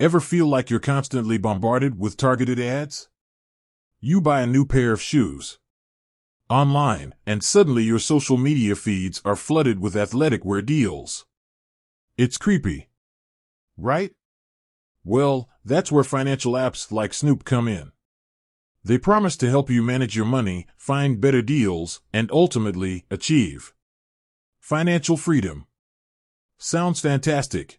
Ever feel like you're constantly bombarded with targeted ads? You buy a new pair of shoes online, and suddenly your social media feeds are flooded with athletic wear deals. It's creepy, right? Well, that's where financial apps like Snoop come in. They promise to help you manage your money, find better deals, and ultimately achieve financial freedom. Sounds fantastic.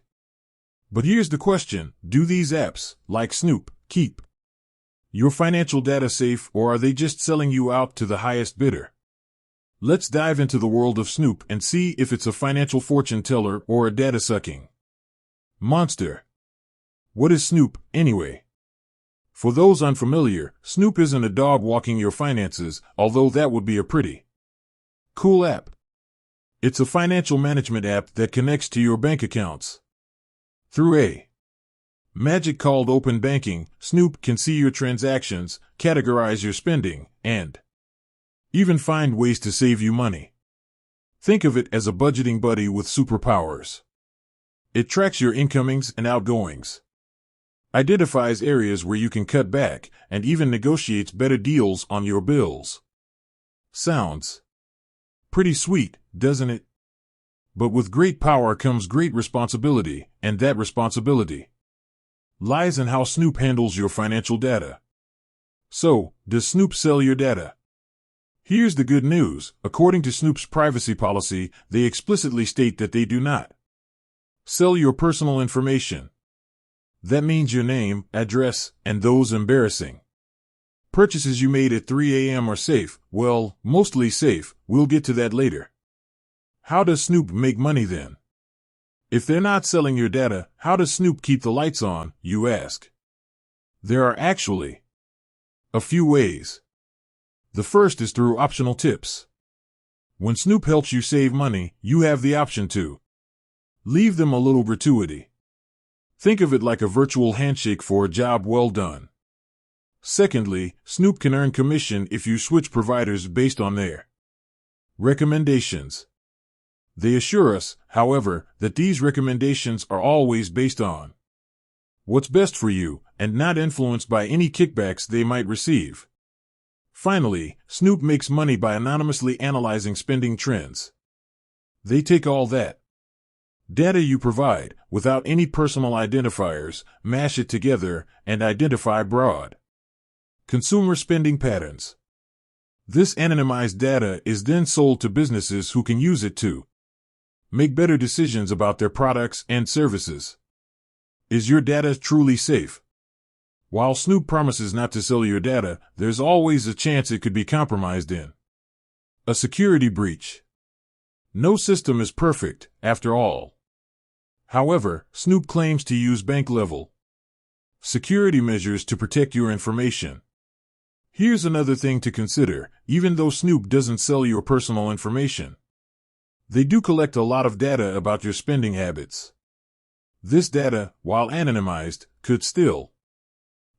But here's the question: do these apps, like Snoop, keep your financial data safe, or are they just selling you out to the highest bidder? Let's dive into the world of Snoop and see if it's a financial fortune teller or a data-sucking monster. What is Snoop, anyway? For those unfamiliar, Snoop isn't a dog walking your finances, although that would be a pretty cool app. It's a financial management app that connects to your bank accounts through a magic called open banking. Snoop can see your transactions, categorize your spending, and even find ways to save you money. Think of it as a budgeting buddy with superpowers. It tracks your incomings and outgoings, identifies areas where you can cut back, and even negotiates better deals on your bills. Sounds pretty sweet, doesn't it? But with great power comes great responsibility, and that responsibility lies in how Snoop handles your financial data. So, does Snoop sell your data? Here's the good news. According to Snoop's privacy policy, they explicitly state that they do not sell your personal information. That means your name, address, and those embarrassing purchases you made at 3 a.m. are safe. Well, mostly safe. We'll get to that later. How does Snoop make money then? If they're not selling your data, how does Snoop keep the lights on, you ask? There are actually a few ways. The first is through optional tips. When Snoop helps you save money, you have the option to leave them a little gratuity. Think of it like a virtual handshake for a job well done. Secondly, Snoop can earn commission if you switch providers based on their recommendations. They assure us, however, that these recommendations are always based on what's best for you and not influenced by any kickbacks they might receive. Finally, Snoop makes money by anonymously analyzing spending trends. They take all that data you provide, without any personal identifiers, mash it together, and identify broad consumer spending patterns. This anonymized data is then sold to businesses who can use it to make better decisions about their products and services. Is your data truly safe? While Snoop promises not to sell your data, there's always a chance it could be compromised in a security breach. No system is perfect, after all. However, Snoop claims to use bank-level security measures to protect your information. Here's another thing to consider: even though Snoop doesn't sell your personal information, they do collect a lot of data about your spending habits. This data, while anonymized, could still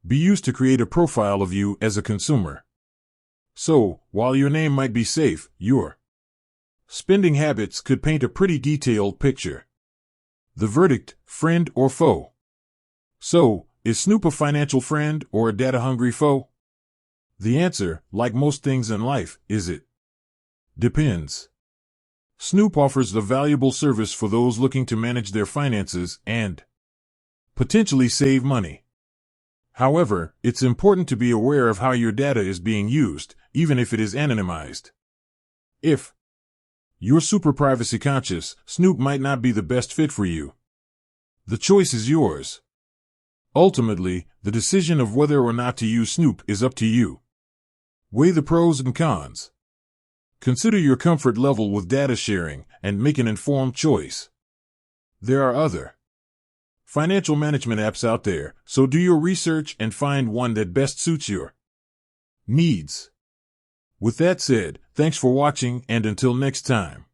be used to create a profile of you as a consumer. So, while your name might be safe, your spending habits could paint a pretty detailed picture. The verdict: friend or foe? So, is Snoop a financial friend or a data-hungry foe? The answer, like most things in life, is it depends. Snoop offers a valuable service for those looking to manage their finances and potentially save money. However, it's important to be aware of how your data is being used, even if it is anonymized. If you're super privacy conscious, Snoop might not be the best fit for you. The choice is yours. Ultimately, the decision of whether or not to use Snoop is up to you. Weigh the pros and cons. Consider your comfort level with data sharing and make an informed choice. There are other financial management apps out there, so do your research and find one that best suits your needs. With that said, thanks for watching, and until next time.